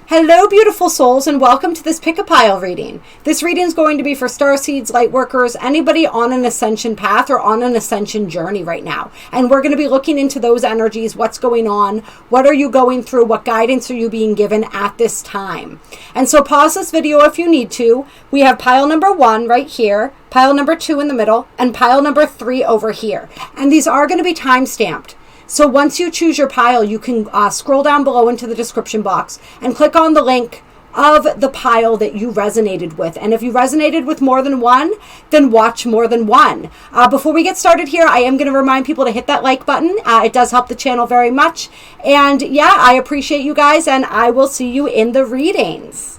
Hello, beautiful souls, and welcome to this pick-a-pile reading. This reading is going to be for Starseeds, Lightworkers, anybody on an ascension path or on an ascension journey right now. And we're going to be looking into those energies, what's going on, what are you going through, what guidance are you being given at this time. And so pause this video if you need to. We have pile number 1 right here, pile number 2 in the middle, and pile number 3 over here. And these are going to be time-stamped. So once you choose your pile, you can scroll down below into the description box and click on the link of the pile that you resonated with. And if you resonated with more than one, then watch more than one. Before we get started here, I am going to remind people to hit that like button. It does help the channel very much. And yeah, I appreciate you guys, and I will see you in the readings.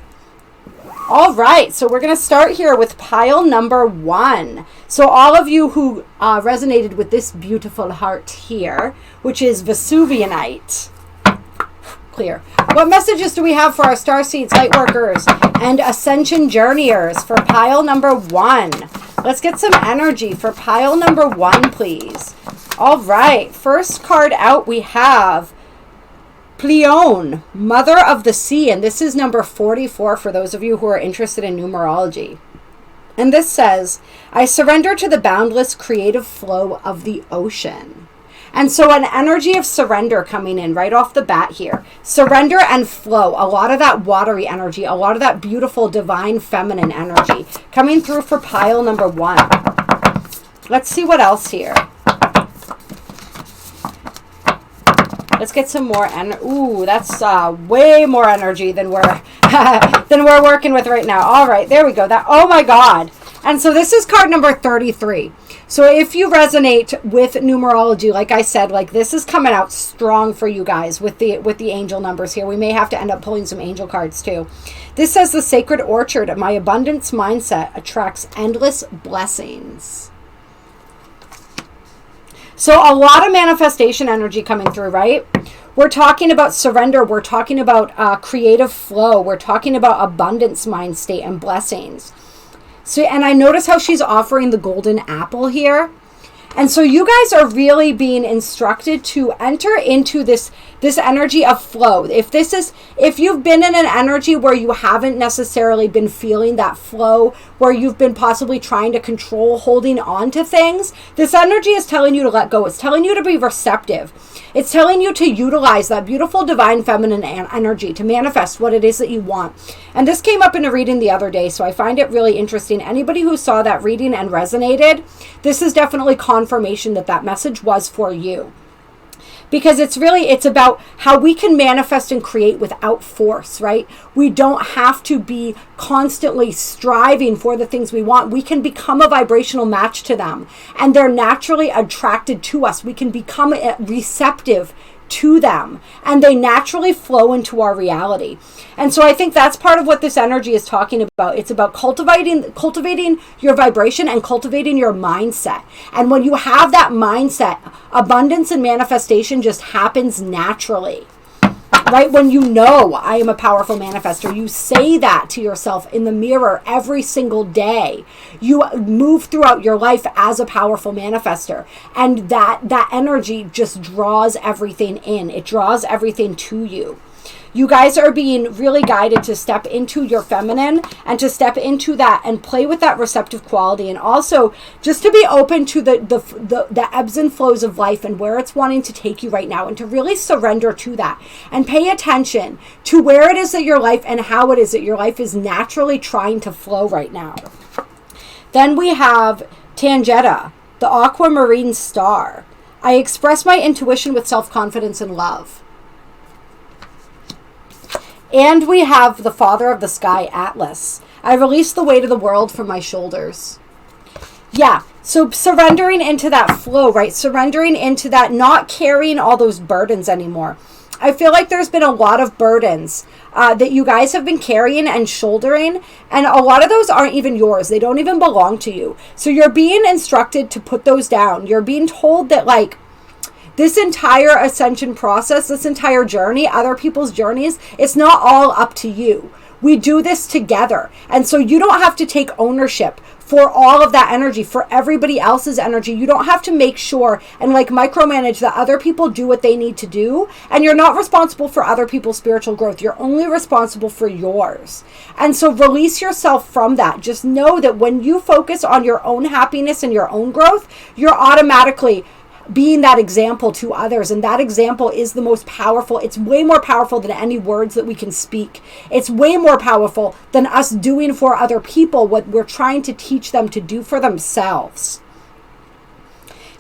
All right, so we're going to start here with pile number 1. So all of you who resonated with this beautiful heart here, which is Vesuvianite. Clear. What messages do we have for our Starseeds, Lightworkers, and Ascension Journeyers for pile number 1? Let's get some energy for pile number 1, please. All right, first card out we have Pleione, Mother of the Sea, and this is number 44 for those of you who are interested in numerology. And this says, I surrender to the boundless creative flow of the ocean. And so an energy of surrender coming in right off the bat here. Surrender and flow, a lot of that watery energy, a lot of that beautiful divine feminine energy coming through for pile number 1. Let's see what else here. Let's get some more ooh, that's way more energy than we're working with right now. All right, there we go. Oh my God. And so this is card number 33. So if you resonate with numerology, like I said, like this is coming out strong for you guys with the angel numbers here. We may have to end up pulling some angel cards too. This says the sacred orchard of my abundance mindset attracts endless blessings. So a lot of manifestation energy coming through, right? We're talking about surrender. We're talking about creative flow. We're talking about abundance mind state and blessings. So, and I notice how she's offering the golden apple here. And so you guys are really being instructed to enter into this energy of flow. If you've been in an energy where you haven't necessarily been feeling that flow, where you've been possibly trying to control, holding on to things, this energy is telling you to let go. It's telling you to be receptive. It's telling you to utilize that beautiful divine feminine energy to manifest what it is that you want. And this came up in a reading the other day, so I find it really interesting. Anybody who saw that reading and resonated, this is definitely confirmation that that message was for you. Because it's about how we can manifest and create without force, right? We don't have to be constantly striving for the things we want. We can become a vibrational match to them, and they're naturally attracted to us. We can become receptive to them, and they naturally flow into our reality. And so I think that's part of what this energy is talking about. It's about cultivating your vibration and cultivating your mindset. And when you have that mindset, abundance and manifestation just happens naturally. Right? When you know I am a powerful manifestor, you say that to yourself in the mirror every single day. You move throughout your life as a powerful manifestor, and that energy just draws everything in. It draws everything to you. You guys are being really guided to step into your feminine and to step into that and play with that receptive quality, and also just to be open to the ebbs and flows of life and where it's wanting to take you right now, and to really surrender to that and pay attention to where it is that your life and how it is that your life is naturally trying to flow right now. Then we have Tangetta, the aquamarine star. I express my intuition with self-confidence and love. And we have the Father of the Sky, Atlas. I release the weight of the world from my shoulders. Yeah, so surrendering into that flow, right? Surrendering into that, not carrying all those burdens anymore. I feel like there's been a lot of burdens that you guys have been carrying and shouldering, and a lot of those aren't even yours. They don't even belong to you. So you're being instructed to put those down. You're being told that, like, this entire ascension process, this entire journey, other people's journeys, it's not all up to you. We do this together. And so you don't have to take ownership for all of that energy, for everybody else's energy. You don't have to make sure and like micromanage that other people do what they need to do. And you're not responsible for other people's spiritual growth. You're only responsible for yours. And so release yourself from that. Just know that when you focus on your own happiness and your own growth, you're automatically being that example to others. And that example is the most powerful. It's way more powerful than any words that we can speak. It's way more powerful than us doing for other people what we're trying to teach them to do for themselves.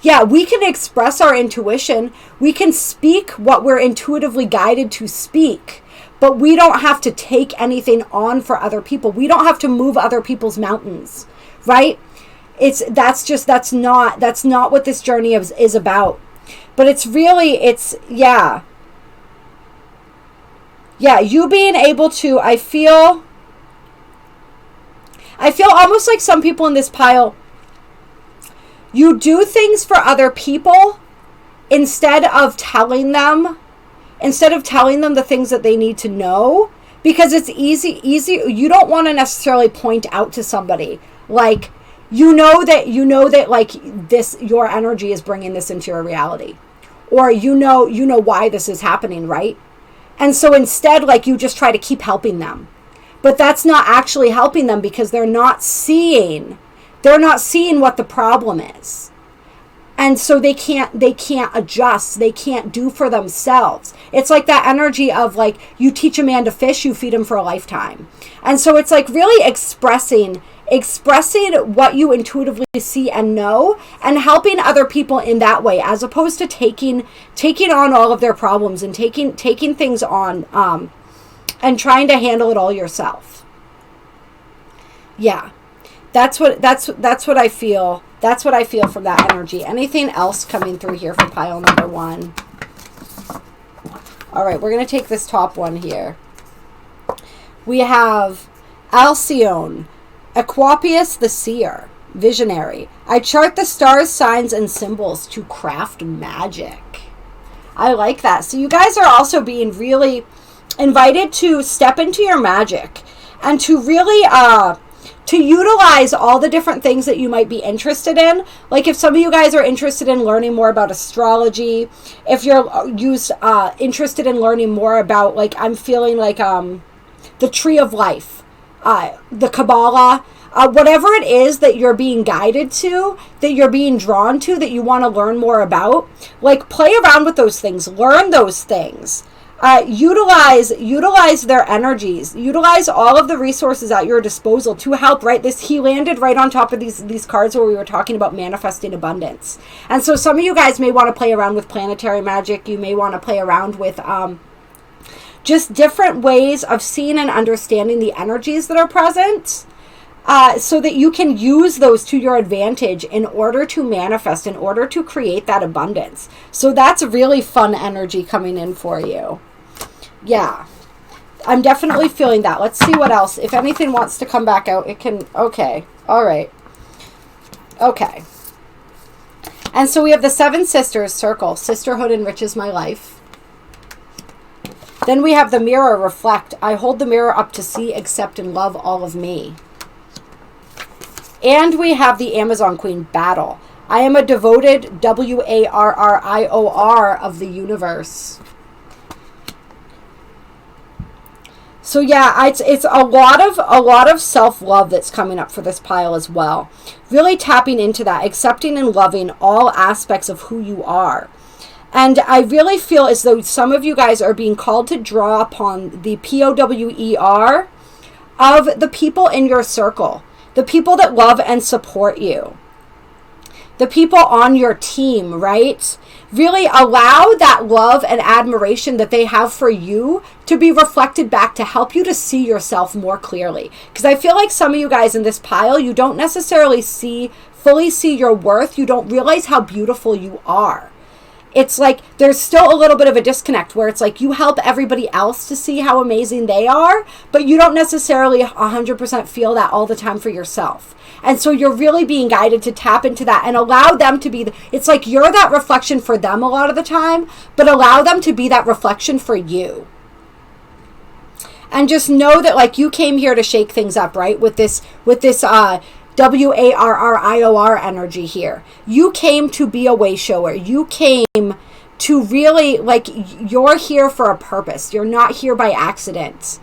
Yeah, we can express our intuition. We can speak what we're intuitively guided to speak, but we don't have to take anything on for other people. We don't have to move other people's mountains, right? That's not what this journey is about. But it's you being able to, I feel almost like some people in this pile, you do things for other people instead of telling them the things that they need to know, because it's easy. You don't want to necessarily point out to somebody like, you know that like this, your energy is bringing this into your reality, or you know why this is happening, right? And so instead, like, you just try to keep helping them, but that's not actually helping them, because they're not seeing what the problem is. And so they can't adjust. They can't do for themselves. It's like that energy of like, you teach a man to fish, you feed him for a lifetime. And so it's like really expressing what you intuitively see and know, and helping other people in that way, as opposed to taking on all of their problems and taking things on and trying to handle it all yourself. Yeah. That's what I feel. That's what I feel from that energy. Anything else coming through here for pile number 1? All right, we're going to take this top one here. We have Alcyone, Aquapius the Seer, Visionary. I chart the stars, signs, and symbols to craft magic. I like that. So you guys are also being really invited to step into your magic and to really to utilize all the different things that you might be interested in. Like if some of you guys are interested in learning more about astrology, if you're interested in learning more about, like, I'm feeling like the Tree of Life, the Kabbalah, whatever it is that you're being guided to, that you're being drawn to, that you want to learn more about, like, play around with those things, learn those things. Utilize their energies, utilize all of the resources at your disposal to help, right? He landed right on top of these cards where we were talking about manifesting abundance. And so some of you guys may want to play around with planetary magic. You may want to play around with just different ways of seeing and understanding the energies that are present, so that you can use those to your advantage in order to manifest, in order to create that abundance. So that's really fun energy coming in for you. Yeah, I'm definitely feeling that. Let's see what else. If anything wants to come back out, it can. Okay. All right. Okay. And so we have the Seven Sisters circle. Sisterhood enriches my life. Then we have the mirror, reflect. I hold the mirror up to see, accept, and love all of me. And we have the Amazon Queen, battle. I am a devoted warrior of the universe. So yeah, it's a lot of self-love that's coming up for this pile as well. Really tapping into that, accepting and loving all aspects of who you are. And I really feel as though some of you guys are being called to draw upon the POWER of the people in your circle, the people that love and support you, the people on your team, right? Really allow that love and admiration that they have for you to be reflected back, to help you to see yourself more clearly. Because I feel like some of you guys in this pile, you don't necessarily fully see your worth. You don't realize how beautiful you are. It's like there's still a little bit of a disconnect where it's like you help everybody else to see how amazing they are, but you don't necessarily 100% feel that all the time for yourself. And so you're really being guided to tap into that and allow them to be, it's like you're that reflection for them a lot of the time, but allow them to be that reflection for you. And just know that, like, you came here to shake things up, right? With this WARRIOR energy here. You came to be a way shower. You came to really, like, you're here for a purpose. You're not here by accident.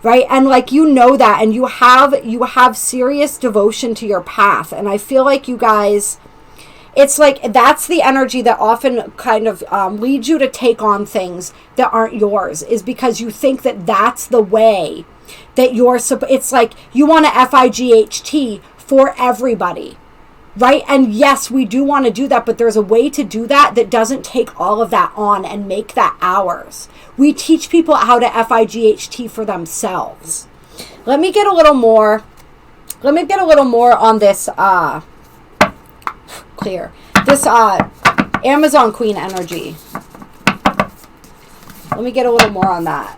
Right? And like, you know that, and you have serious devotion to your path. And I feel like you guys, it's like, that's the energy that often kind of leads you to take on things that aren't yours, is because you think that that's the way that it's like you want to FIGHT for everybody, right? And yes, we do want to do that, but there's a way to do that that doesn't take all of that on and make that ours. We teach people how to FIGHT for themselves. Let me get a little more on this clear. This Amazon Queen energy. Let me get a little more on that.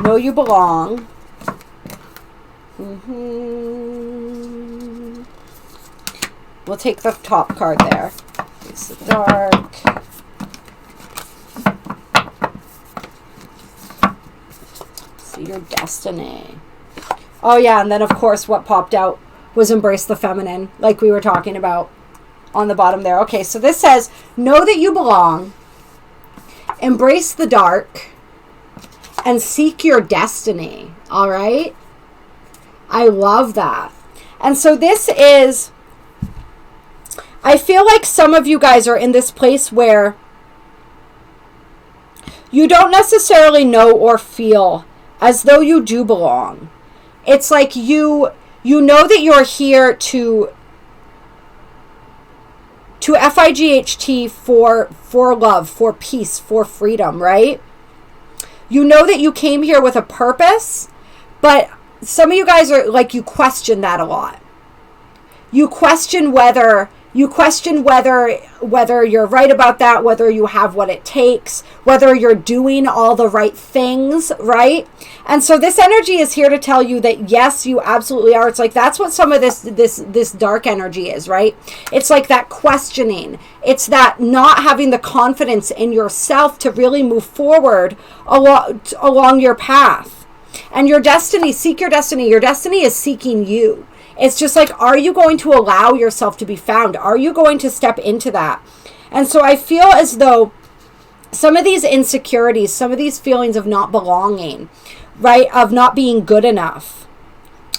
Know you belong. We'll take the top card there. Face the dark. See your destiny. Oh yeah, and then of course what popped out was embrace the feminine, like we were talking about on the bottom there. Okay, so this says, know that you belong, embrace the dark, and seek your destiny. All right? I love that. And so this is, I feel like some of you guys are in this place where you don't necessarily know or feel as though you do belong. It's like you know that you're here to FIGHT for love, for peace, for freedom, right? You know that you came here with a purpose, but some of you guys are like, you question that a lot. You question whether you're right about that, whether you have what it takes, whether you're doing all the right things, right? And so this energy is here to tell you that yes, you absolutely are. It's like, that's what some of this dark energy is, right? It's like that questioning. It's that not having the confidence in yourself to really move forward along your path. And your destiny, seek your destiny. Your destiny is seeking you. It's just like, are you going to allow yourself to be found? Are you going to step into that? And so I feel as though some of these insecurities, some of these feelings of not belonging, right, of not being good enough,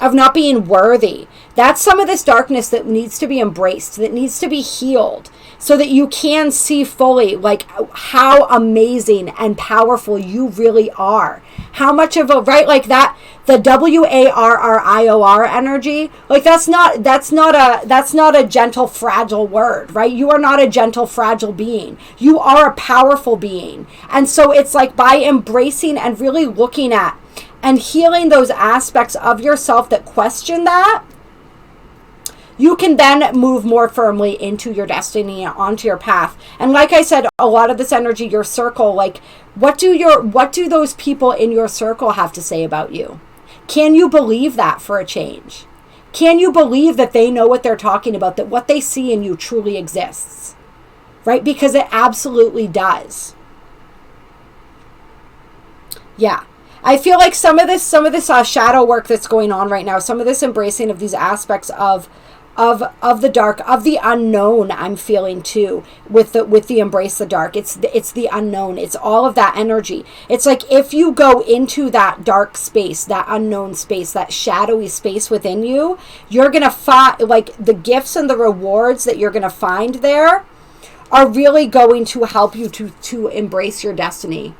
of not being worthy, that's some of this darkness that needs to be embraced, that needs to be healed, so that you can see fully, like, how amazing and powerful you really are. How much of a, right, like that, the WARRIOR energy, like that's not a gentle, fragile word, right? You are not a gentle, fragile being. You are a powerful being. And so it's like, by embracing and really looking at and healing those aspects of yourself that question that, you can then move more firmly into your destiny, onto your path. And like I said, a lot of this energy, your circle, like, what do those people in your circle have to say about you? Can you believe that for a change? Can you believe that they know what they're talking about, that what they see in you truly exists? Right? Because it absolutely does. Yeah. I feel like some of this shadow work that's going on right now, some of this embracing of these aspects of the dark, of the unknown, I'm feeling too, with the embrace the dark. It's the unknown. It's all of that energy. It's like, if you go into that dark space, that unknown space, that shadowy space within you, you're gonna find, like, the gifts and the rewards that you're gonna find there are really going to help you to embrace your destiny.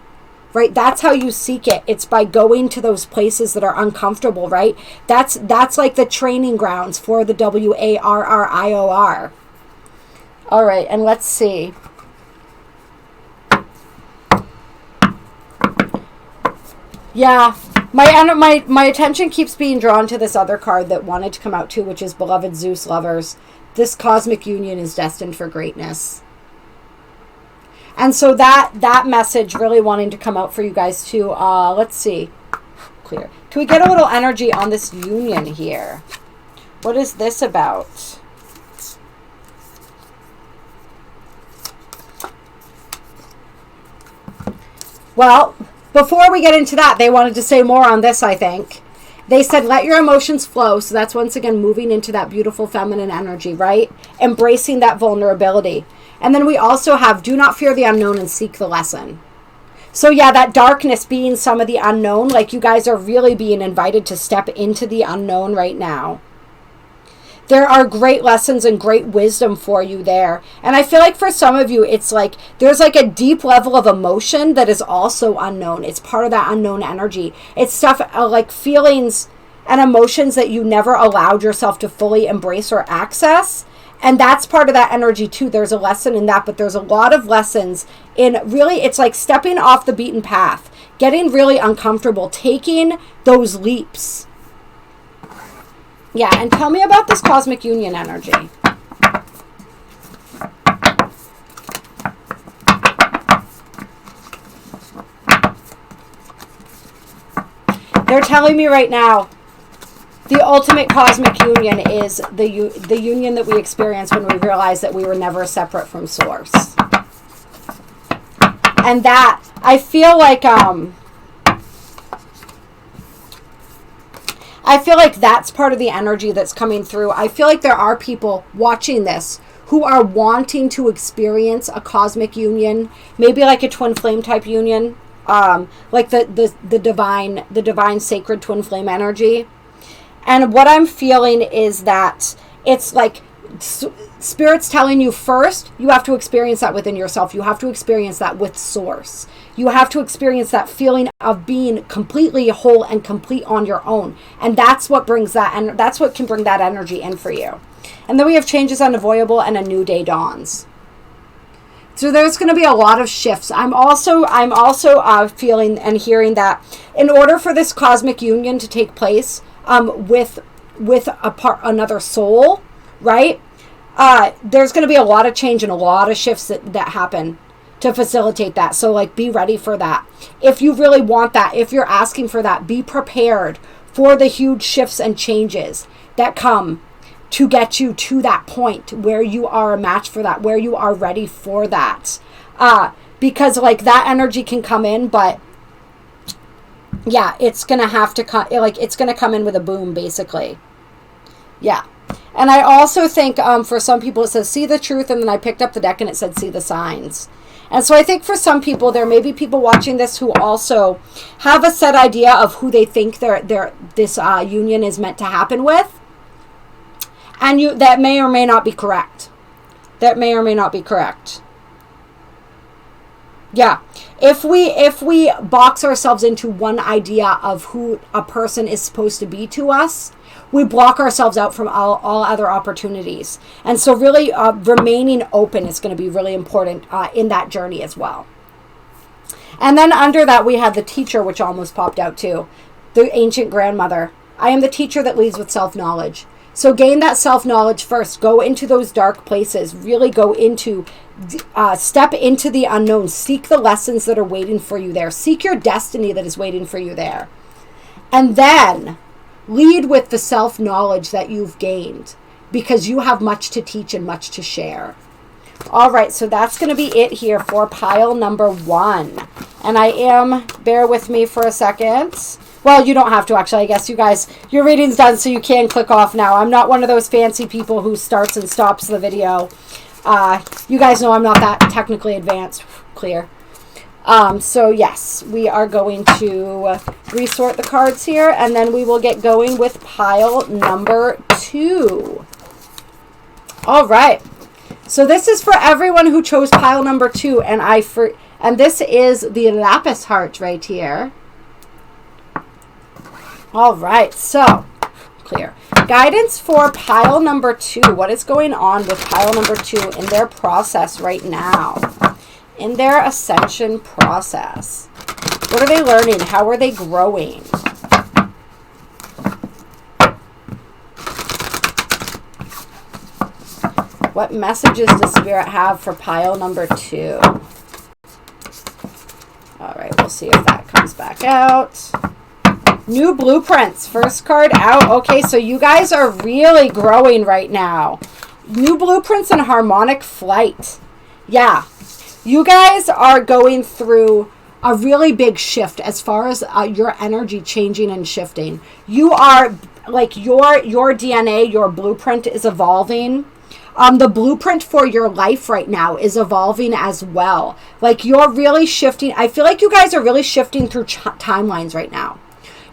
Right? That's how you seek it. It's by going to those places that are uncomfortable, right? That's like the training grounds for the WARRIOR. All right, and let's see. Yeah, my attention keeps being drawn to this other card that wanted to come out too, which is Beloved Zeus Lovers. This cosmic union is destined for greatness. And so that message really wanting to come out for you guys too. Let's see. Clear. Can we get a little energy on this union here? What is this about? Well, before we get into that, they wanted to say more on this, I think. They said, let your emotions flow. So that's once again moving into that beautiful feminine energy, right? Embracing that vulnerability. And then we also have, do not fear the unknown and seek the lesson. So yeah, that darkness being some of the unknown, like you guys are really being invited to step into the unknown right now. There are great lessons and great wisdom for you there. And I feel like for some of you, it's like there's like a deep level of emotion that is also unknown. It's part of that unknown energy. It's stuff like feelings and emotions that you never allowed yourself to fully embrace or access. And that's part of that energy too. There's a lesson in that, but there's a lot of lessons in really, it's like stepping off the beaten path, getting really uncomfortable, taking those leaps. Yeah, and tell me about this cosmic union energy. They're telling me right now, the ultimate cosmic union is the union that we experience when we realize that we were never separate from Source. And that, I feel like that's part of the energy that's coming through. I feel like there are people watching this who are wanting to experience a cosmic union, maybe like a twin flame type union, like the divine sacred twin flame energy. And what I'm feeling is that it's like Spirit's telling you first, you have to experience that within yourself. You have to experience that with Source. You have to experience that feeling of being completely whole and complete on your own. And that's what brings that, and that's what can bring that energy in for you. And then we have changes unavoidable and a new day dawns. So there's going to be a lot of shifts. I'm also feeling and hearing that in order for this cosmic union to take place, with another soul, right? There's going to be a lot of change and a lot of shifts that happen to facilitate that. So like, be ready for that. If you really want that, if you're asking for that, be prepared for the huge shifts and changes that come to get you to that point where you are a match for that, where you are ready for that. Because like that energy can come in, but yeah, it's going to have to come, like it's going to come in with a boom, basically. Yeah. And I also think for some people it says, see the truth. And then I picked up the deck and it said, see the signs. And so I think for some people, there may be people watching this who also have a set idea of who they think this union is meant to happen with. And that may or may not be correct. That may or may not be correct. Yeah. If we box ourselves into one idea of who a person is supposed to be to us, we block ourselves out from all other opportunities. And so really remaining open is going to be really important in that journey as well. And then under that, we have the teacher, which almost popped out too. The ancient grandmother. I am the teacher that leads with self-knowledge. So gain that self-knowledge first. Go into those dark places. Really go into, step into the unknown. Seek the lessons that are waiting for you there. Seek your destiny that is waiting for you there. And then lead with the self-knowledge that you've gained, because you have much to teach and much to share. All right, so that's going to be it here for pile number 1. And bear with me for a second. Well, you don't have to, actually. I guess you guys, your reading's done, so you can click off now. I'm not one of those fancy people who starts and stops the video. You guys know I'm not that technically advanced. Clear. So yes, we are going to resort the cards here, and then we will get going with pile number 2. All right. So this is for everyone who chose pile number 2, and this is the lapis heart right here. All right, so clear. Guidance for pile number 2. What is going on with pile number 2 in their process right now? In their ascension process. What are they learning? How are they growing? What messages does Spirit have for pile number 2? All right, we'll see if that comes back out. New blueprints. First card out. Okay, so you guys are really growing right now. New blueprints and harmonic flight. Yeah. You guys are going through a really big shift as far as your energy changing and shifting. You are like your DNA, your blueprint is evolving. The blueprint for your life right now is evolving as well. Like you're really shifting. I feel like you guys are really shifting through timelines right now.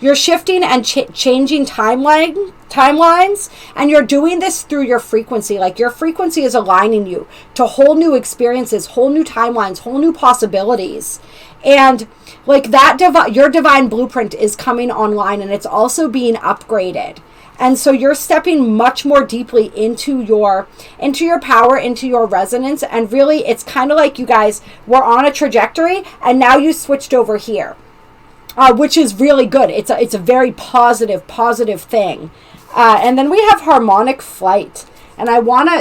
You're shifting and changing timelines, and you're doing this through your frequency. Like your frequency is aligning you to whole new experiences, whole new timelines, whole new possibilities. And like that, your divine blueprint is coming online, and it's also being upgraded. And so you're stepping much more deeply into your power, into your resonance. And really, it's kind of like you guys were on a trajectory, and now you switched over here. Which is really good. It's a very positive thing. And then we have Harmonic Flight. And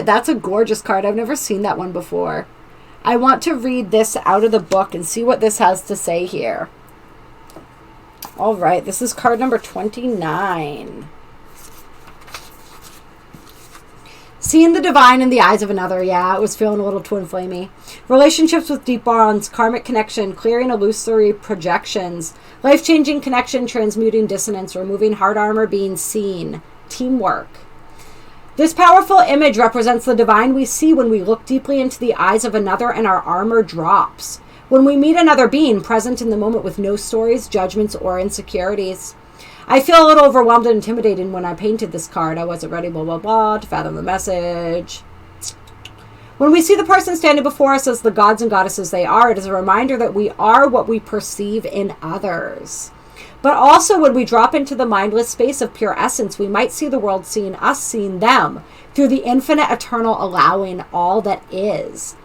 that's a gorgeous card. I've never seen that one before. I want to read this out of the book and see what this has to say here. All right, this is card number 29. Seeing the divine in the eyes of another. Yeah, it was feeling a little twin flamey. Relationships with deep bonds, karmic connection, clearing illusory projections, life-changing connection, transmuting dissonance, removing heart armor, being seen, teamwork. This powerful image represents the divine we see when we look deeply into the eyes of another and our armor drops. When we meet another being present in the moment with no stories, judgments, or insecurities. I feel a little overwhelmed and intimidated when I painted this card. I wasn't ready, blah, blah, blah, to fathom the message. When we see the person standing before us as the gods and goddesses they are, it is a reminder that we are what we perceive in others. But also when we drop into the mindless space of pure essence, we might see the world seeing us, seeing them, through the infinite, eternal, allowing all that is.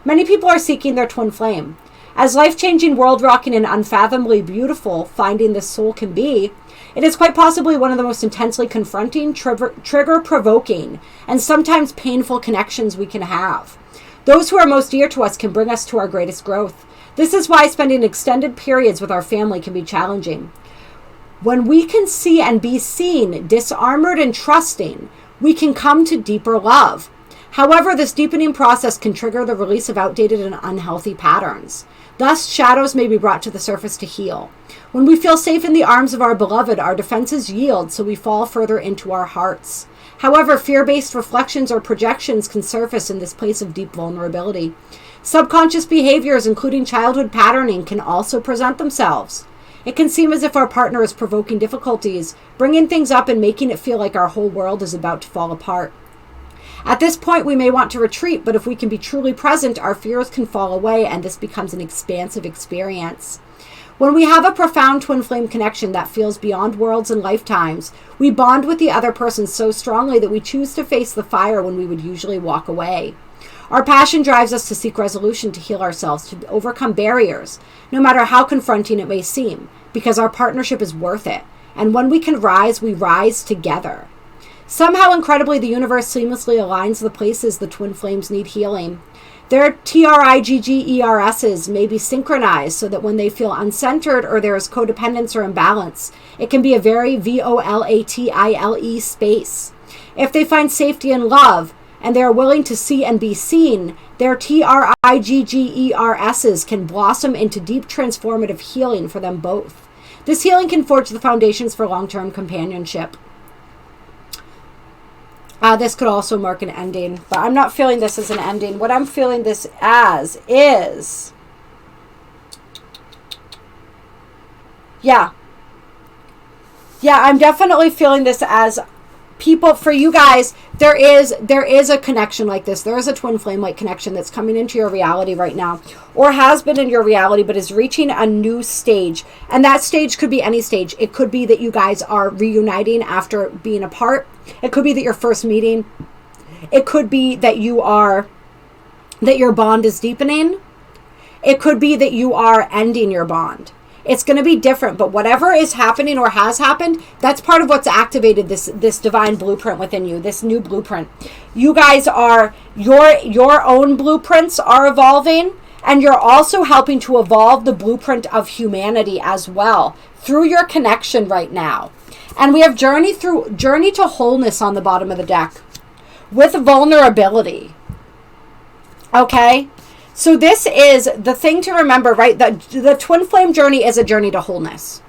Many people are seeking their twin flame. As life-changing, world-rocking, and unfathomably beautiful finding this soul can be, it is quite possibly one of the most intensely confronting, trigger-provoking, and sometimes painful connections we can have. Those who are most dear to us can bring us to our greatest growth. This is why spending extended periods with our family can be challenging. When we can see and be seen, disarmored and trusting, we can come to deeper love. However, this deepening process can trigger the release of outdated and unhealthy patterns. Thus, shadows may be brought to the surface to heal. When we feel safe in the arms of our beloved, our defenses yield, so we fall further into our hearts. However, fear-based reflections or projections can surface in this place of deep vulnerability. Subconscious behaviors, including childhood patterning, can also present themselves. It can seem as if our partner is provoking difficulties, bringing things up and making it feel like our whole world is about to fall apart. At this point, we may want to retreat, but if we can be truly present, our fears can fall away, and this becomes an expansive experience. When we have a profound twin flame connection that feels beyond worlds and lifetimes, we bond with the other person so strongly that we choose to face the fire when we would usually walk away. Our passion drives us to seek resolution, to heal ourselves, to overcome barriers, no matter how confronting it may seem, because our partnership is worth it. And when we can rise, we rise together. Somehow, incredibly, the universe seamlessly aligns the places the twin flames need healing. Their TRIGGERSs may be synchronized so that when they feel uncentered or there is codependence or imbalance, it can be a very VOLATILE space. If they find safety and love, and they are willing to see and be seen, their TRIGGERSs can blossom into deep transformative healing for them both. This healing can forge the foundations for long-term companionship. This could also mark an ending, but I'm not feeling this as an ending. What I'm feeling this as is, yeah, I'm definitely feeling this as people, for you guys, there is a connection like this. There is a twin flame like connection that's coming into your reality right now, or has been in your reality, but is reaching a new stage. And that stage could be any stage. It could be that you guys are reuniting after being apart. It could be that you're first meeting. It could be that your bond is deepening. It could be that you are ending your bond. It's going to be different, but whatever is happening or has happened, that's part of what's activated this divine blueprint within you, this new blueprint. You guys are, your own blueprints are evolving, and you're also helping to evolve the blueprint of humanity as well through your connection right now. And we have journey to wholeness on the bottom of the deck with vulnerability. Okay? So this is the thing to remember, right? The twin flame journey is a journey to wholeness.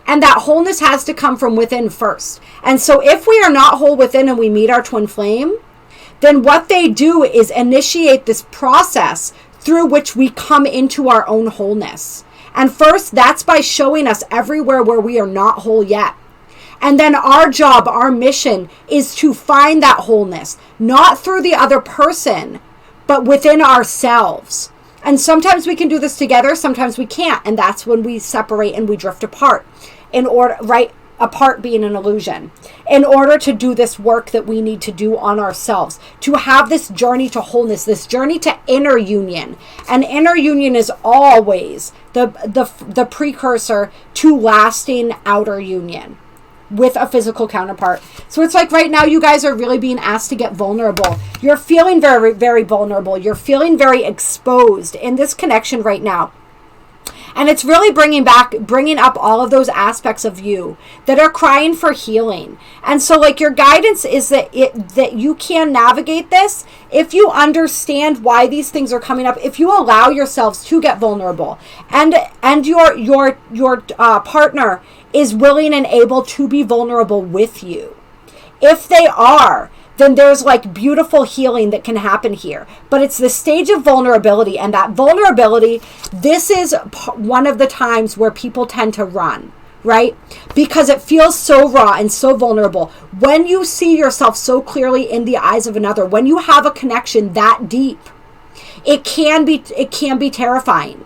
And that wholeness has to come from within first. And so if we are not whole within and we meet our twin flame, then what they do is initiate this process through which we come into our own wholeness. And first, that's by showing us everywhere where we are not whole yet. And then our job, our mission is to find that wholeness, not through the other person, but within ourselves. And sometimes we can do this together, sometimes we can't. And that's when we separate and we drift apart. In order, right? Apart being an illusion. In order to do this work that we need to do on ourselves, to have this journey to wholeness, this journey to inner union. And inner union is always the precursor to lasting outer union with a physical counterpart. So it's like right now you guys are really being asked to get vulnerable. You're feeling very, very vulnerable. You're feeling very exposed in this connection right now. And it's really bringing up all of those aspects of you that are crying for healing. And so like your guidance is that you can navigate this if you understand why these things are coming up, if you allow yourselves to get vulnerable and your partner is willing and able to be vulnerable with you. If they are, then there's like beautiful healing that can happen here. But it's the stage of vulnerability, and that vulnerability, this is one of the times where people tend to run, right? Because it feels so raw and so vulnerable. When you see yourself so clearly in the eyes of another, when you have a connection that deep, it can be terrifying.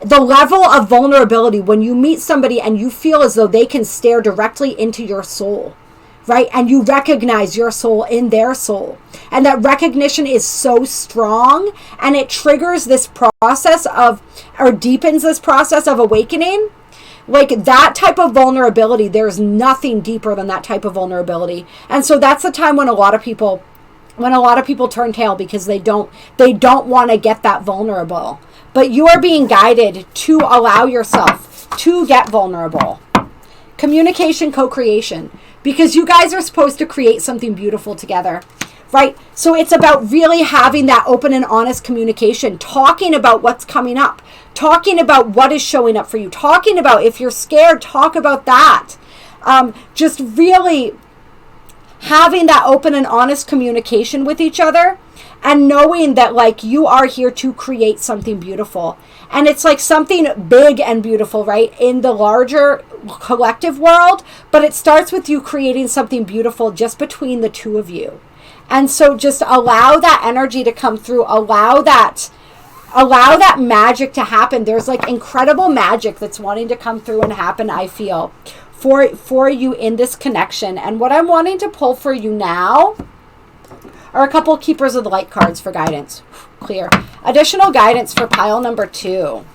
The level of vulnerability when you meet somebody and you feel as though they can stare directly into your soul, right? And you recognize your soul in their soul. And that recognition is so strong, and it triggers this process or deepens this process of awakening. Like that type of vulnerability, there's nothing deeper than that type of vulnerability. And so that's the time when a lot of people turn tail, because they don't want to get that vulnerable. But you are being guided to allow yourself to get vulnerable. Communication, co-creation. Because you guys are supposed to create something beautiful together, right? So it's about really having that open and honest communication, talking about what's coming up, talking about what is showing up for you, talking about if you're scared, talk about that. Just really having that open and honest communication with each other, and knowing that like you are here to create something beautiful. And it's like something big and beautiful, right? In the larger collective world, but it starts with you creating something beautiful just between the two of you. And so just allow that energy to come through, allow that magic to happen. There's like incredible magic that's wanting to come through and happen, I feel, for you in this connection. And what I'm wanting to pull for you now are a couple Keepers of the Light cards for guidance. Clear. Additional guidance for pile number 2.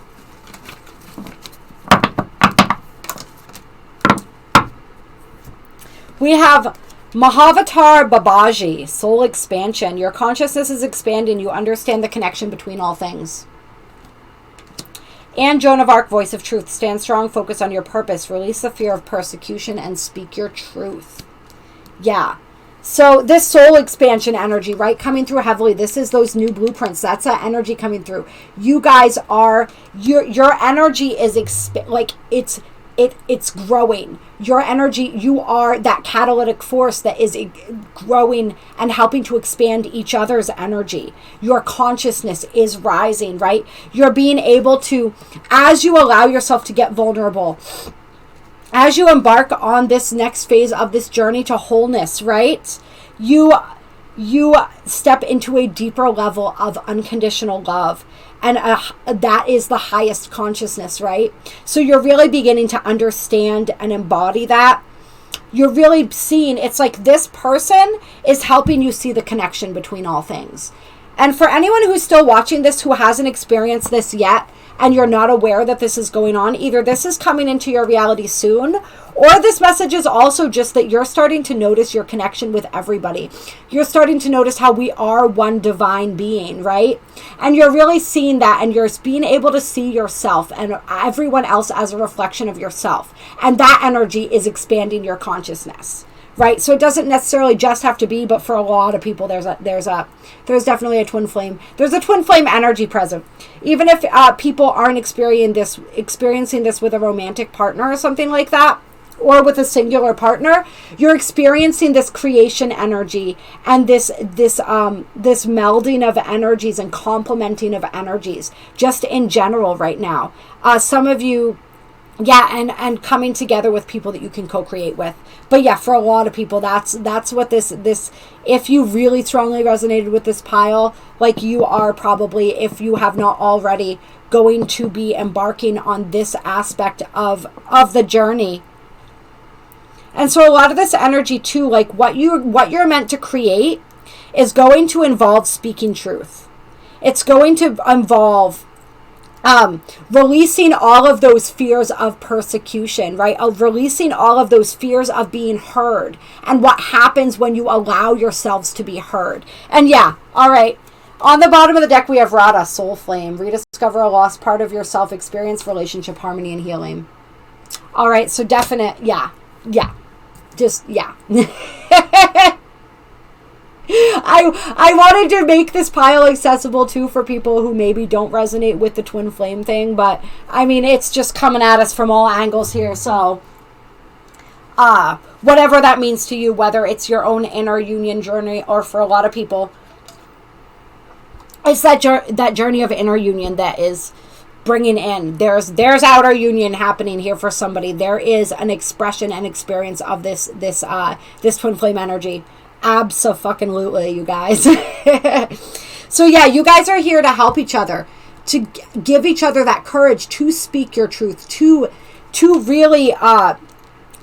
We have Mahavatar Babaji, soul expansion. Your consciousness is expanding. You understand the connection between all things. And Joan of Arc, voice of truth. Stand strong, focus on your purpose, release the fear of persecution, and speak your truth. Yeah. So this soul expansion energy, right, coming through heavily. This is those new blueprints. That's that energy coming through. You guys are, your energy is it's growing. Your energy, you are that catalytic force that is growing and helping to expand each other's energy. Your consciousness is rising, right? You're being able to, as you allow yourself to get vulnerable, as you embark on this next phase of this journey to wholeness, right? You step into a deeper level of unconditional love. And that is the highest consciousness, right? So you're really beginning to understand and embody that. You're really seeing, it's like this person is helping you see the connection between all things. And for anyone who's still watching this who hasn't experienced this yet, and you're not aware that this is going on, either this is coming into your reality soon, or this message is also just that you're starting to notice your connection with everybody. You're starting to notice how we are one divine being, right? And you're really seeing that, and you're being able to see yourself and everyone else as a reflection of yourself. And that energy is expanding your consciousness, right? So it doesn't necessarily just have to be, but for a lot of people, there's definitely a twin flame. There's a twin flame energy present. Even if people aren't experiencing this with a romantic partner or something like that, or with a singular partner, you're experiencing this creation energy and this melding of energies and complementing of energies just in general right now. Some of you, and coming together with people that you can co-create with. But yeah, for a lot of people, that's what this, if you really strongly resonated with this pile, like you are probably, if you have not already, going to be embarking on this aspect of the journey. And so a lot of this energy too, like what you're meant to create is going to involve speaking truth. It's going to involve releasing all of those fears of persecution, right? Releasing all of those fears of being heard and what happens when you allow yourselves to be heard. And yeah, all right. On the bottom of the deck, we have Radha, soul flame. Rediscover a lost part of yourself, experience relationship, harmony, and healing. All right. So definite. Yeah. Just, yeah. I wanted to make this pile accessible too for people who maybe don't resonate with the twin flame thing, but I mean, it's just coming at us from all angles here. So whatever that means to you, whether it's your own inner union journey, or for a lot of people, it's that journey of inner union that is bringing in, there's outer union happening here for somebody. There is an expression and experience of this twin flame energy. Abso-fucking-lutely, you guys. So yeah, you guys are here to help each other, to give each other that courage to speak your truth, to really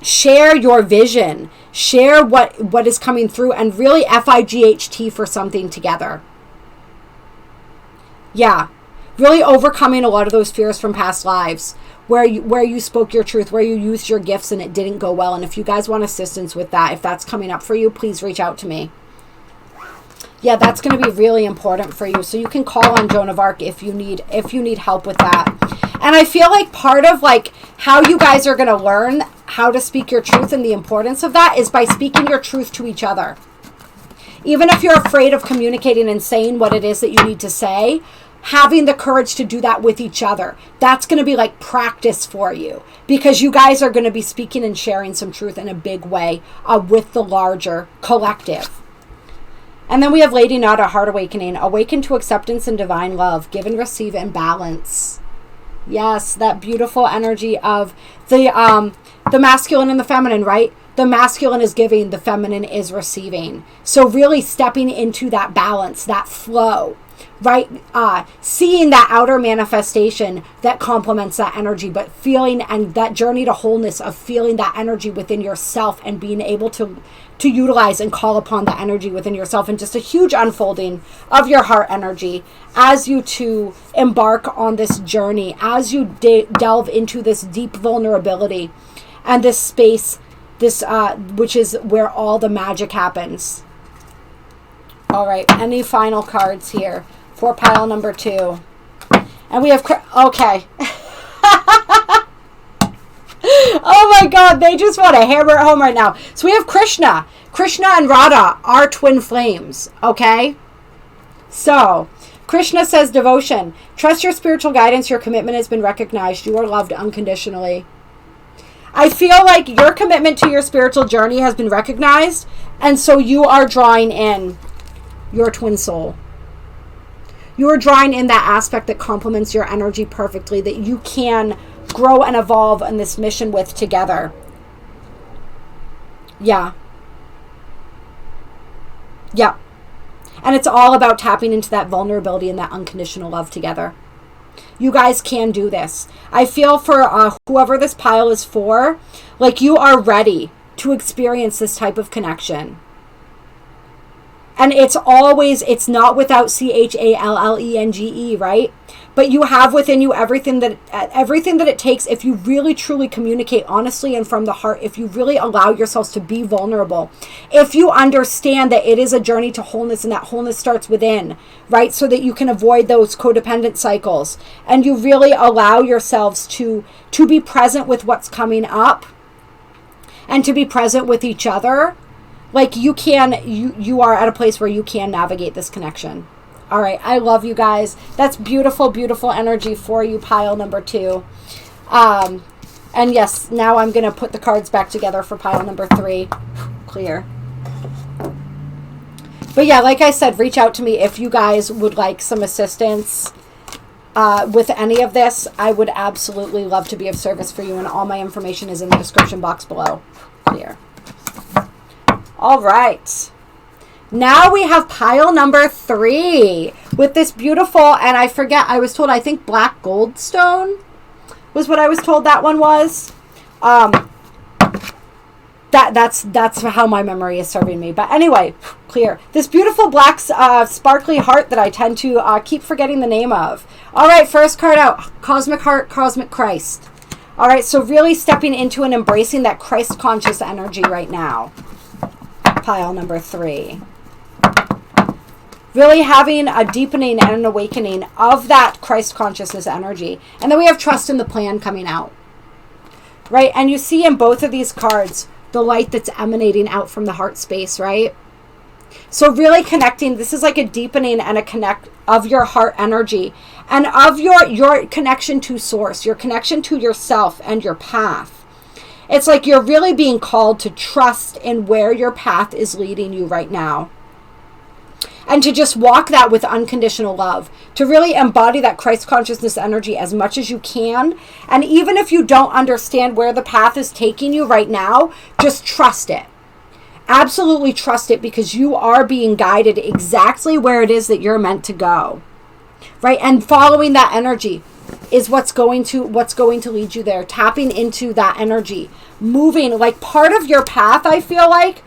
share your vision, share what is coming through, and really FIGHT for something together. Yeah. Really overcoming a lot of those fears from past lives where you spoke your truth, where you used your gifts and it didn't go well. And if you guys want assistance with that, if that's coming up for you, please reach out to me. Yeah, that's going to be really important for you. So you can call on Joan of Arc if you need help with that. And I feel like part of like how you guys are going to learn how to speak your truth and the importance of that is by speaking your truth to each other. Even if you're afraid of communicating and saying what it is that you need to say, having the courage to do that with each other, that's going to be like practice for you, because you guys are going to be speaking and sharing some truth in a big way with the larger collective. And then we have Lady Nada, heart awakening, awaken to acceptance and divine love, give and receive in balance. Yes, that beautiful energy of the masculine and the feminine, right? The masculine is giving, the feminine is receiving. So really stepping into that balance, that flow, right? Seeing that outer manifestation that complements that energy, but feeling, and that journey to wholeness of feeling that energy within yourself and being able to utilize and call upon the energy within yourself, and just a huge unfolding of your heart energy as you two embark on this journey, as you delve into this deep vulnerability and this space, which is where all the magic happens. All right, any final cards here for pile number 2? And we have, okay. Oh my God, they just want to hammer it home right now. So we have Krishna. Krishna and Radha are twin flames, okay? So, Krishna says devotion. Trust your spiritual guidance. Your commitment has been recognized. You are loved unconditionally. I feel like your commitment to your spiritual journey has been recognized, and so you are drawing in your twin soul. You are drawing in that aspect that complements your energy perfectly, that you can grow and evolve in this mission with together. Yeah. And it's all about tapping into that vulnerability and that unconditional love together. You guys can do this. I feel for whoever this pile is for, like you are ready to experience this type of connection. And it's not without CHALLENGE, right? But you have within you everything that it takes if you really truly communicate honestly and from the heart, if you really allow yourselves to be vulnerable, if you understand that it is a journey to wholeness and that wholeness starts within, right? So that you can avoid those codependent cycles, and you really allow yourselves to be present with what's coming up and to be present with each other like you are at a place where you can navigate this connection. All right, I love you guys. That's beautiful, beautiful energy for you, pile number 2. And yes, now I'm going to put the cards back together for pile number 3. Clear. But yeah, like I said, reach out to me if you guys would like some assistance with any of this. I would absolutely love to be of service for you, and all my information is in the description box below. Clear. All right. Now we have pile number 3 with this beautiful, and I forget, I was told, I think black gold stone was what I was told that one was. That's how my memory is serving me. But anyway, clear. This beautiful black sparkly heart that I tend to keep forgetting the name of. All right, first card out, Cosmic Heart, Cosmic Christ. All right, so really stepping into and embracing that Christ conscious energy right now. Pile number 3. Really having a deepening and an awakening of that Christ consciousness energy. And then we have trust in the plan coming out. Right? And you see in both of these cards the light that's emanating out from the heart space, right? So really connecting, this is like a deepening and a connect of your heart energy and of your connection to source, your connection to yourself and your path. It's like you're really being called to trust in where your path is leading you right now. And to just walk that with unconditional love. To really embody that Christ consciousness energy as much as you can. And even if you don't understand where the path is taking you right now, just trust it. Absolutely trust it, because you are being guided exactly where it is that you're meant to go. Right? And following that energy is what's going to lead you there. Tapping into that energy. Moving, like part of your path, I feel like,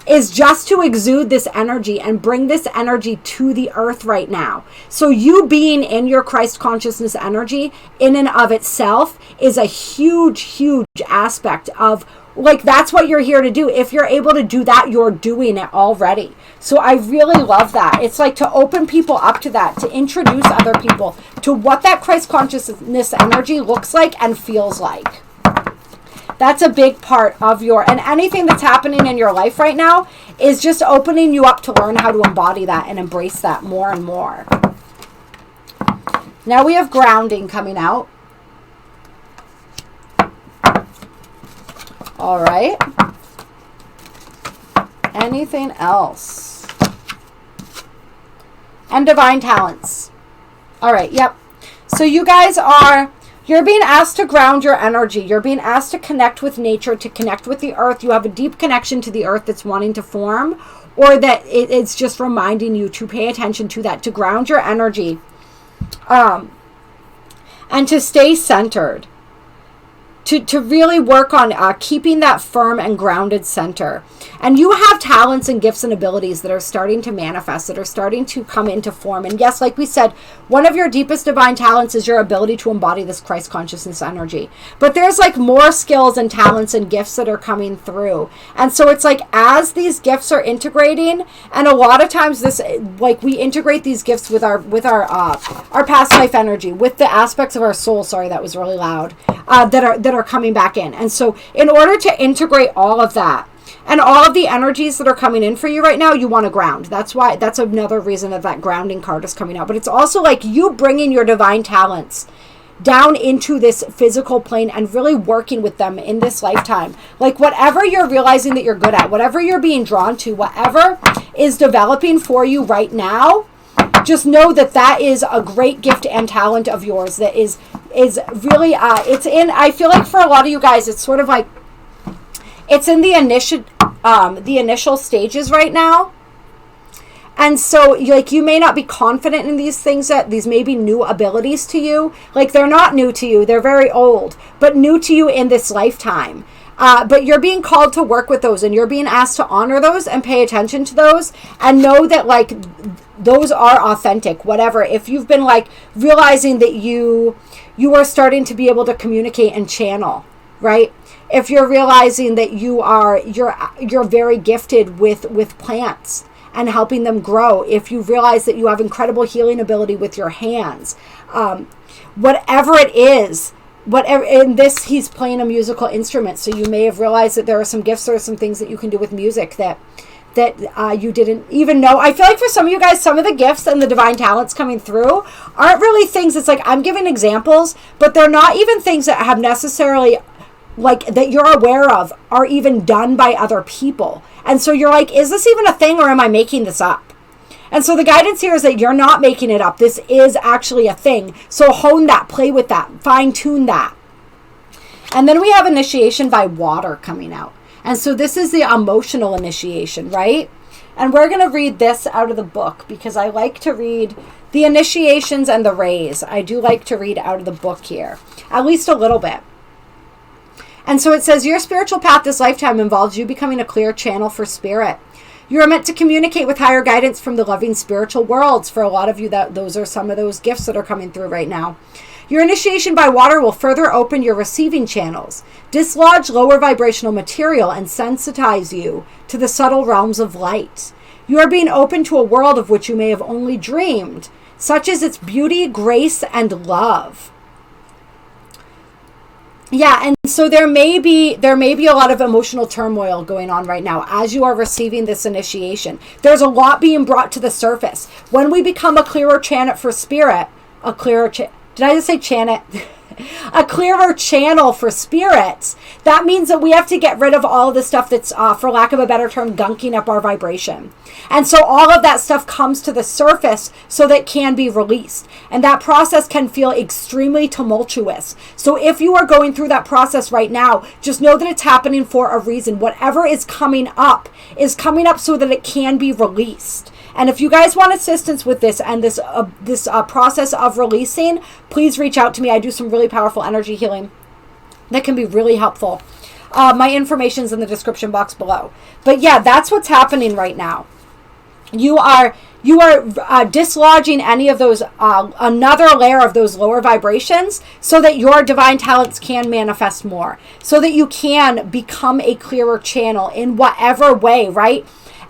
is just to exude this energy and bring this energy to the earth right now. So you being in your Christ consciousness energy in and of itself is a huge, huge aspect of, like, that's what you're here to do. If you're able to do that, you're doing it already. So I really love that. It's like to open people up to that, to introduce other people to what that Christ consciousness energy looks like and feels like. That's a big part of and anything that's happening in your life right now is just opening you up to learn how to embody that and embrace that more and more. Now we have grounding coming out. All right. Anything else? And divine talents. All right. Yep. So you guys you're being asked to ground your energy. You're being asked to connect with nature, to connect with the earth. You have a deep connection to the earth that's wanting to form, or that it's just reminding you to pay attention to that, to ground your energy, and to stay centered, to really work on keeping that firm and grounded center. And you have talents and gifts and abilities that are starting to manifest, that are starting to come into form. And yes, like we said, one of your deepest divine talents is your ability to embody this Christ consciousness energy. But there's like more skills and talents and gifts that are coming through. And so it's like as these gifts are integrating, and a lot of times this, like we integrate these gifts with our past life energy, with the aspects of our soul, sorry, that was really loud, that are coming back in. And so in order to integrate all of that, and all of the energies that are coming in for you right now, you want to ground. That's another reason that grounding card is coming out. But it's also like you bringing your divine talents down into this physical plane and really working with them in this lifetime. Like whatever you're realizing that you're good at, whatever you're being drawn to, whatever is developing for you right now, just know that is a great gift and talent of yours that is really, I feel like for a lot of you guys, it's sort of like, it's in the initial stages right now. And so like you may not be confident in these things, that these may be new abilities to you. Like they're not new to you, they're very old, but new to you in this lifetime. But you're being called to work with those, and you're being asked to honor those and pay attention to those, and know that like those are authentic. Whatever, if you've been like realizing that you are starting to be able to communicate and channel, right? If you're realizing that you're very gifted with plants and helping them grow, if you realize that you have incredible healing ability with your hands, whatever it is, whatever. In this, he's playing a musical instrument, so you may have realized that there are some gifts or some things that you can do with music that you didn't even know. I feel like for some of you guys, some of the gifts and the divine talents coming through aren't really things. It's like I'm giving examples, but they're not even things that have necessarily, like, that you're aware of are even done by other people. And so you're like, is this even a thing, or am I making this up? And so the guidance here is that you're not making it up. This is actually a thing. So hone that, play with that, fine tune that. And then we have initiation by water coming out. And so this is the emotional initiation, right? And we're going to read this out of the book because I like to read the initiations and the rays. I do like to read out of the book here, at least a little bit. And so it says, your spiritual path this lifetime involves you becoming a clear channel for spirit. You are meant to communicate with higher guidance from the loving spiritual worlds. For a lot of you, those are some of those gifts that are coming through right now. Your initiation by water will further open your receiving channels, dislodge lower vibrational material, and sensitize you to the subtle realms of light. You are being open to a world of which you may have only dreamed, such as its beauty, grace, and love. Yeah, and so there may be a lot of emotional turmoil going on right now as you are receiving this initiation. There's a lot being brought to the surface. When we become a clearer channel for spirit, did I just say channel? A clearer channel for spirits, that means that we have to get rid of all of the stuff that's, for lack of a better term, gunking up our vibration. And so all of that stuff comes to the surface so that it can be released. And that process can feel extremely tumultuous. So if you are going through that process right now, just know that it's happening for a reason. Whatever is coming up so that it can be released. And if you guys want assistance with this and this process of releasing, please reach out to me. I do some really powerful energy healing that can be really helpful. My information's in the description box below. But yeah, that's what's happening right now. You are dislodging any of those, another layer of those lower vibrations so that your divine talents can manifest more, so that you can become a clearer channel in whatever way, right?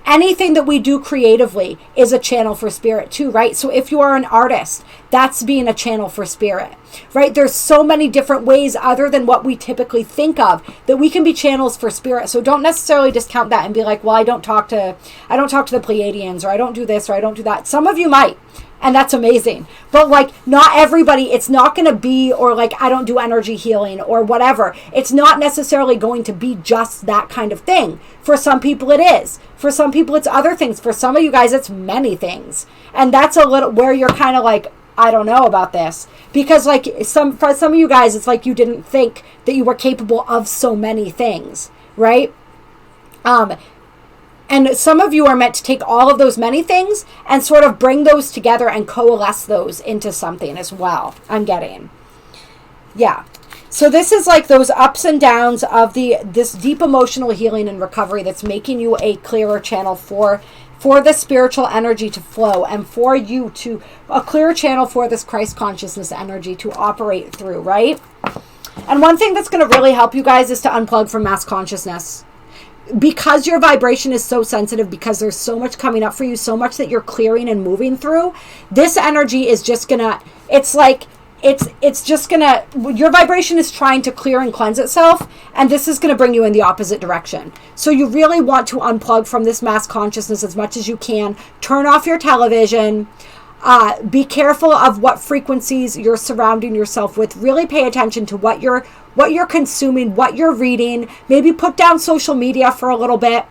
Anything that we do creatively is a channel for spirit too, right? So if you are an artist, that's being a channel for spirit, right? There's so many different ways other than what we typically think of that we can be channels for spirit. So don't necessarily discount that and be like, well, I don't talk to the Pleiadians, or I don't do this, or I don't do that. Some of you might. And that's amazing. But like, not everybody, it's not going to be, or like, I don't do energy healing or whatever. It's not necessarily going to be just that kind of thing. For some people it is. For some people it's other things. For some of you guys it's many things. And that's a little where you're kind of like, I don't know about this. Because like for some of you guys, it's like you didn't think that you were capable of so many things, right? And some of you are meant to take all of those many things and sort of bring those together and coalesce those into something as well. I'm getting. Yeah. So this is like those ups and downs of this deep emotional healing and recovery that's making you a clearer channel for the spiritual energy to flow, and for you to a clearer channel for this Christ consciousness energy to operate through, right? And one thing that's going to really help you guys is to unplug from mass consciousness. Because your vibration is so sensitive, because there's so much coming up for you, so much that you're clearing and moving through, this energy is just gonna, your vibration is trying to clear and cleanse itself, and this is gonna bring you in the opposite direction. So you really want to unplug from this mass consciousness as much as you can. Turn off your television. Be careful of what frequencies you're surrounding yourself with. Really pay attention to what you're consuming, what you're reading. Maybe put down social media for a little bit,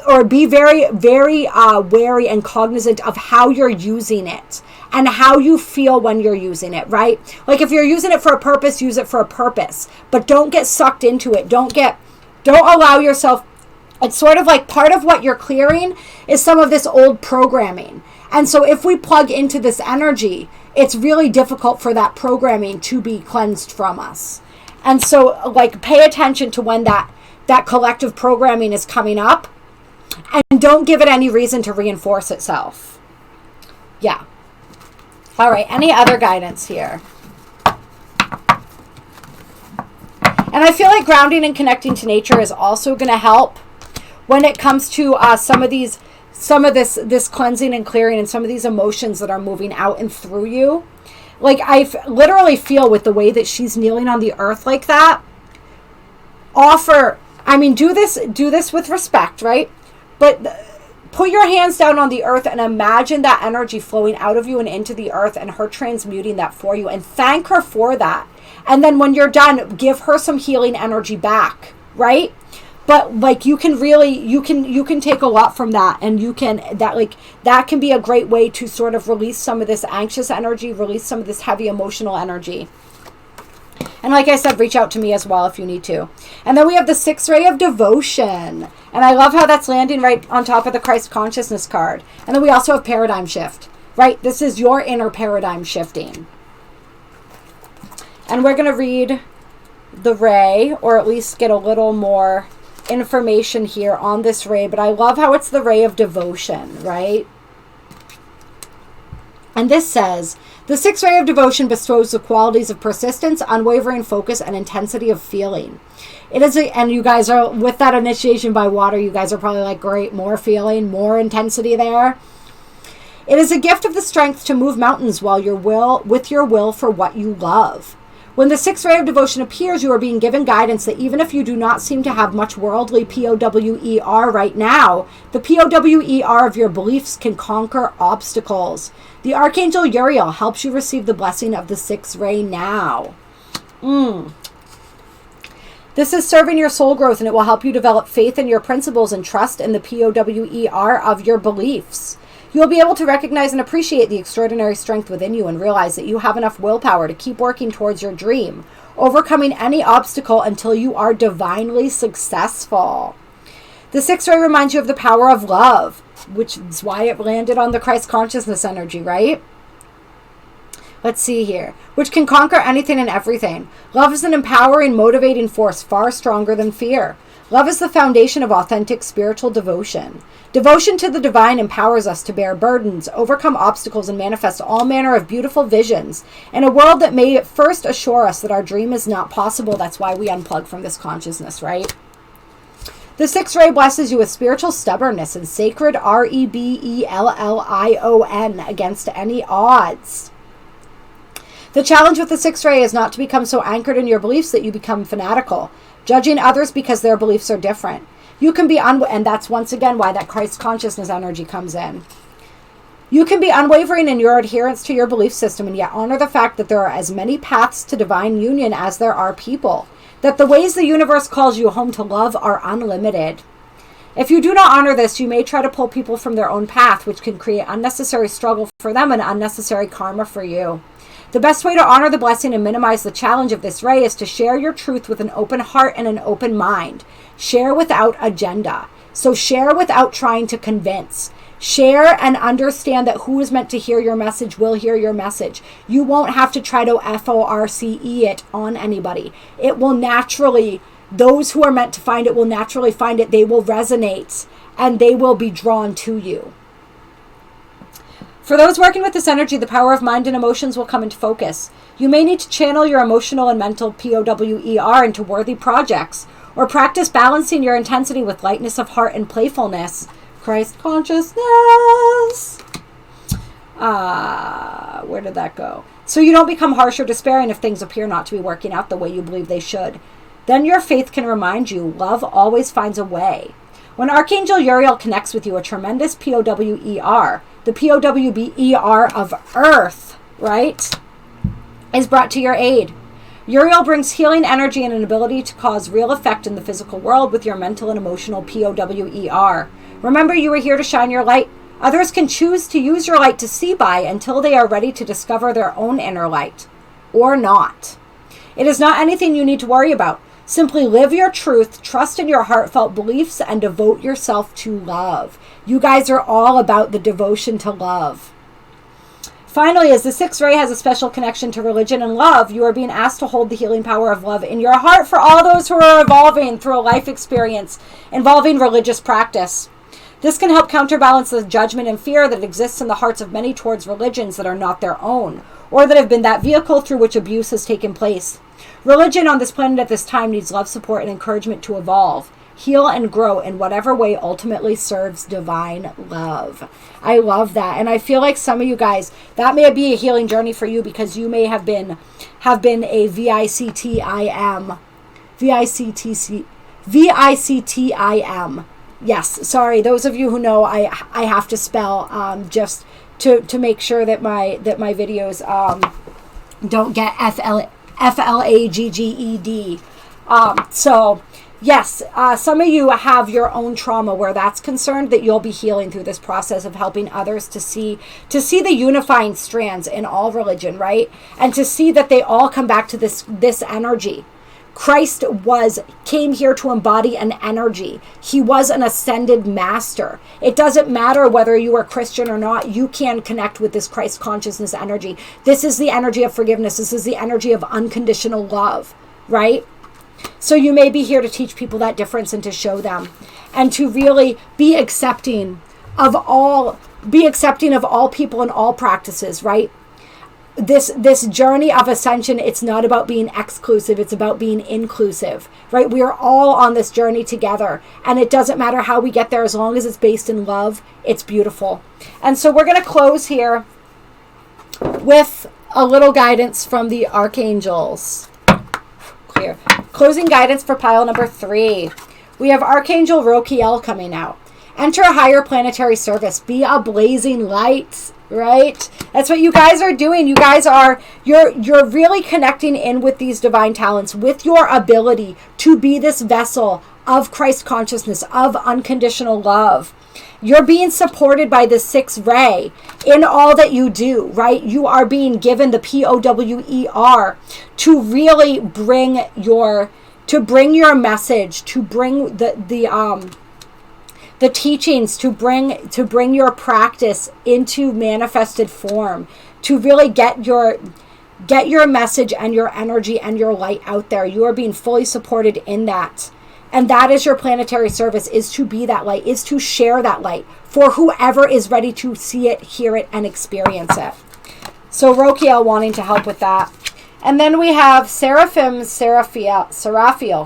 or be very, very wary and cognizant of how you're using it and how you feel when you're using it, right? Like if you're using it for a purpose, use it for a purpose, but don't get sucked into it. Don't allow yourself. It's sort of like part of what you're clearing is some of this old programming. And so if we plug into this energy, it's really difficult for that programming to be cleansed from us. And so like pay attention to when that collective programming is coming up, and don't give it any reason to reinforce itself. Yeah. All right. Any other guidance here? And I feel like grounding and connecting to nature is also going to help when it comes to some of this cleansing and clearing and some of these emotions that are moving out and through you. Like, I literally feel with the way that she's kneeling on the earth like that, do this with respect, right? But put your hands down on the earth and imagine that energy flowing out of you and into the earth and her transmuting that for you, and thank her for that. And then when you're done, give her some healing energy back, right? But like, you can take a lot from that, and that can be a great way to sort of release some of this anxious energy, release some of this heavy emotional energy. And like I said, reach out to me as well if you need to. And then we have the 6th ray of devotion. And I love how that's landing right on top of the Christ consciousness card. And then we also have paradigm shift, right? This is your inner paradigm shifting. And we're going to read the ray, or at least get a little more information here on this ray. But I love how it's the ray of devotion, right? And this says, the 6th ray of devotion bestows the qualities of persistence, unwavering focus, and intensity of feeling. It is and you guys are, with that initiation by water, you guys are probably like, great, more feeling, more intensity there. It is a gift of the strength to move mountains with your will for what you love. When the 6th ray of devotion appears, you are being given guidance that even if you do not seem to have much worldly POWER right now, the POWER of your beliefs can conquer obstacles. The Archangel Uriel helps you receive the blessing of the 6th ray now. This is serving your soul growth, and it will help you develop faith in your principles and trust in the POWER of your beliefs. You will be able to recognize and appreciate the extraordinary strength within you and realize that you have enough willpower to keep working towards your dream, overcoming any obstacle until you are divinely successful. The 6th ray reminds you of the power of love, which is why it landed on the Christ consciousness energy, right? Let's see here. Which can conquer anything and everything. Love is an empowering, motivating force far stronger than fear. Love is the foundation of authentic spiritual devotion. Devotion to the divine empowers us to bear burdens, overcome obstacles, and manifest all manner of beautiful visions in a world that may at first assure us that our dream is not possible. That's why we unplug from this consciousness, right? The 6th ray blesses you with spiritual stubbornness and sacred REBELLION against any odds. The challenge with the 6th ray is not to become so anchored in your beliefs that you become fanatical, judging others because their beliefs are different. You can be and that's once again why that Christ consciousness energy comes in. You can be unwavering in your adherence to your belief system and yet honor the fact that there are as many paths to divine union as there are people, that the ways the universe calls you home to love are unlimited. If you do not honor this, you may try to pull people from their own path, which can create unnecessary struggle for them and unnecessary karma for you. The best way to honor the blessing and minimize the challenge of this ray is to share your truth with an open heart and an open mind. Share without agenda. So share without trying to convince. Share and understand that who is meant to hear your message will hear your message. You won't have to try to FORCE it on anybody. It will naturally, those who are meant to find it will naturally find it. They will resonate and they will be drawn to you. For those working with this energy, the power of mind and emotions will come into focus. You may need to channel your emotional and mental POWER into worthy projects, or practice balancing your intensity with lightness of heart and playfulness. Christ consciousness. Where did that go? So you don't become harsh or despairing if things appear not to be working out the way you believe they should. Then your faith can remind you, love always finds a way. When Archangel Uriel connects with you, a tremendous POWER, the POWER of Earth, right, is brought to your aid. Uriel brings healing energy and an ability to cause real effect in the physical world with your mental and emotional POWER. Remember, you are here to shine your light. Others can choose to use your light to see by until they are ready to discover their own inner light, or not. It is not anything you need to worry about. Simply live your truth, trust in your heartfelt beliefs, and devote yourself to love. You guys are all about the devotion to love. Finally, as the 6th ray has a special connection to religion and love, you are being asked to hold the healing power of love in your heart for all those who are evolving through a life experience involving religious practice. This can help counterbalance the judgment and fear that exists in the hearts of many towards religions that are not their own, or that have been that vehicle through which abuse has taken place. Religion on this planet at this time needs love, support, and encouragement to evolve. heal and grow in whatever way ultimately serves divine love. I love that. And I feel like some of you guys, that may be a healing journey for you, because you may have been a VICTIM. Yes, sorry, those of you who know, I have to spell just to make sure that my videos don't get FLAGGED. So yes, some of you have your own trauma where that's concerned, that you'll be healing through this process of helping others to see the unifying strands in all religion, right? And to see that they all come back to this energy. Christ came here to embody an energy. He was an ascended master. It doesn't matter whether you are Christian or not. You can connect with this Christ consciousness energy. This is the energy of forgiveness. This is the energy of unconditional love, right? So you may be here to teach people that difference and to show them, and to really be accepting of all people and all practices, right? This journey of ascension, it's not about being exclusive, it's about being inclusive, right? We are all on this journey together, and it doesn't matter how we get there, as long as it's based in love. It's beautiful. And so we're going to close here with a little guidance from the archangels. Clear. Closing guidance for pile number 3. We have Archangel Rokiel coming out. Enter a higher planetary service. Be a blazing light. Right? That's what you guys are doing. You guys are, you're really connecting in with these divine talents, with your ability to be this vessel of Christ consciousness, of unconditional love. You're being supported by the 6th ray in all that you do, right? You are being given the POWER to really bring your message, to bring the teachings, to bring your practice into manifested form, to really get your message and your energy and your light out there. You are being fully supported in that. And that is your planetary service, is to be that light, is to share that light for whoever is ready to see it, hear it, and experience it. So Rokiel wanting to help with that. And then we have Seraphiel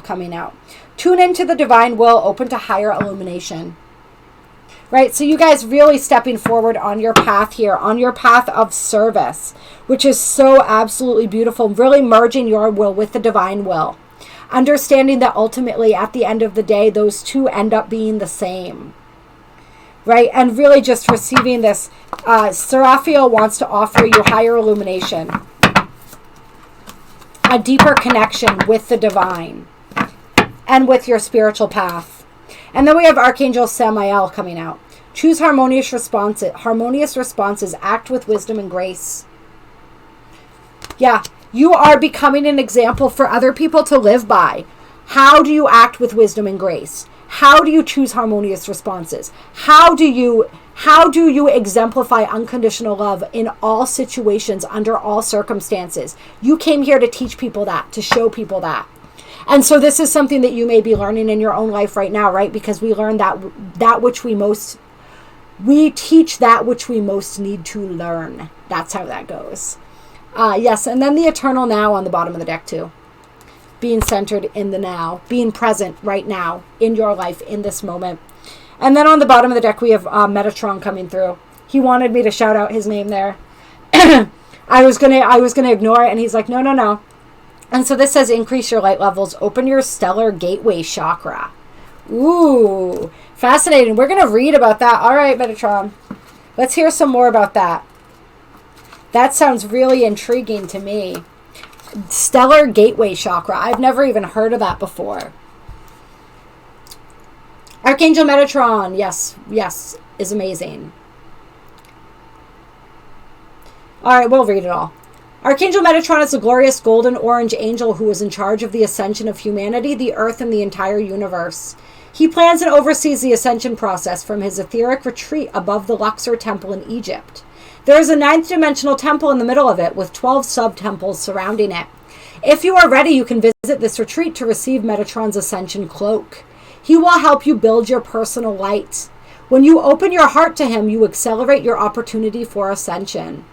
coming out. Tune into the divine will, open to higher illumination. Right? So you guys really stepping forward on your path here, on your path of service, which is so absolutely beautiful. Really merging your will with the divine will. Understanding that ultimately at the end of the day, those two end up being the same. Right? And really just receiving this. Seraphiel wants to offer you higher illumination. A deeper connection with the divine. And with your spiritual path. And then we have Archangel Samael coming out. Choose harmonious responses. Act with wisdom and grace. Yeah, you are becoming an example for other people to live by. How do you act with wisdom and grace? How do you choose harmonious responses? How do you exemplify unconditional love in all situations, under all circumstances? You came here to teach people that, to show people that. And so this is something that you may be learning in your own life right now, right? Because we learn we teach that which we most need to learn. That's how that goes. Yes, and then the eternal now on the bottom of the deck too. Being centered in the now, being present right now in your life, in this moment. And then on the bottom of the deck, we have Metatron coming through. He wanted me to shout out his name there. I was gonna ignore it, and he's like, no. And so this says, increase your light levels, open your stellar gateway chakra. Ooh, fascinating. We're going to read about that. All right, Metatron. Let's hear some more about that. That sounds really intriguing to me. Stellar gateway chakra. I've never even heard of that before. Archangel Metatron. Yes, is amazing. All right, we'll read it all. Archangel Metatron is a glorious golden orange angel who is in charge of the ascension of humanity, the earth, and the entire universe. He plans and oversees the ascension process from his etheric retreat above the Luxor temple in Egypt. There is a 9th dimensional temple in the middle of it with 12 sub-temples surrounding it. If you are ready, you can visit this retreat to receive Metatron's ascension cloak. He will help you build your personal light. When you open your heart to him, you accelerate your opportunity for ascension.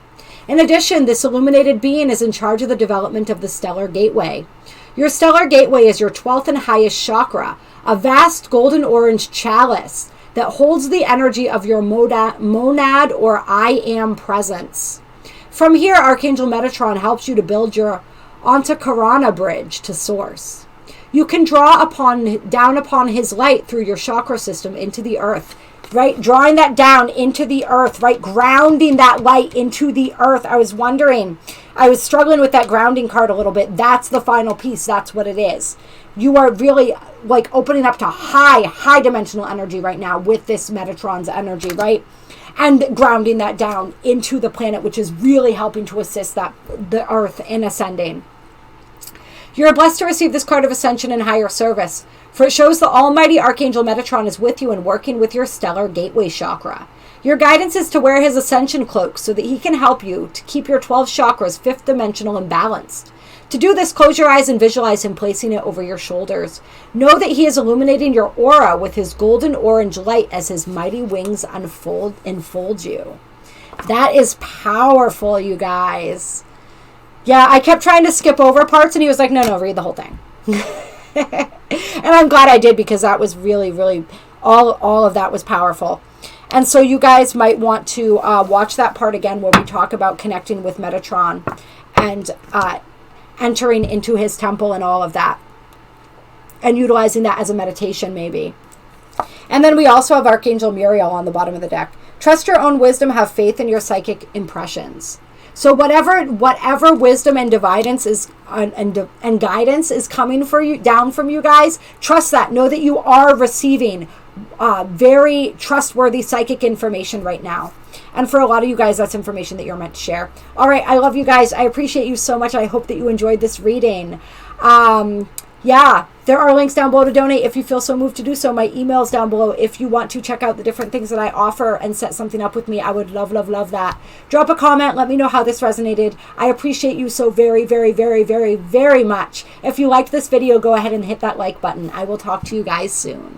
In addition, this illuminated being is in charge of the development of the stellar gateway. Your stellar gateway is your 12th and highest chakra, a vast golden orange chalice that holds the energy of your monad or I am presence. From here, Archangel Metatron helps you to build your Antakarana bridge to source. You can draw down upon his light through your chakra system into the earth, right? Drawing that down into the earth, right? Grounding that light into the earth. I was wondering, I was struggling with that grounding card a little bit. That's the final piece. That's what it is. You are really like opening up to high dimensional energy right now with this Metatron's energy, right? And grounding that down into the planet, which is really helping to assist the earth in ascending. You're blessed to receive this card of ascension and higher service, for it shows the almighty Archangel Metatron is with you and working with your stellar gateway chakra. Your guidance is to wear his ascension cloak so that he can help you to keep your 12 chakras fifth dimensional and balanced. To do this, close your eyes and visualize him placing it over your shoulders. Know that he is illuminating your aura with his golden orange light as his mighty wings enfold you. That is powerful, you guys. Yeah, I kept trying to skip over parts, and he was like, no, read the whole thing. And I'm glad I did, because that was really, all of that was powerful. And so you guys might want to watch that part again where we talk about connecting with Metatron and entering into his temple and all of that, and utilizing that as a meditation maybe. And then we also have Archangel Muriel on the bottom of the deck. Trust your own wisdom, have faith in your psychic impressions. So whatever wisdom and guidance is coming for you, down from you guys, trust that. Know that you are receiving very trustworthy psychic information right now. And for a lot of you guys, that's information that you're meant to share. All right, I love you guys. I appreciate you so much. I hope that you enjoyed this reading. Yeah, there are links down below to donate if you feel so moved to do so. My email's down below if you want to check out the different things that I offer and set something up with me. I would love that. Drop a comment. Let me know how this resonated. I appreciate you so very much. If you liked this video, go ahead and hit that like button. I will talk to you guys soon.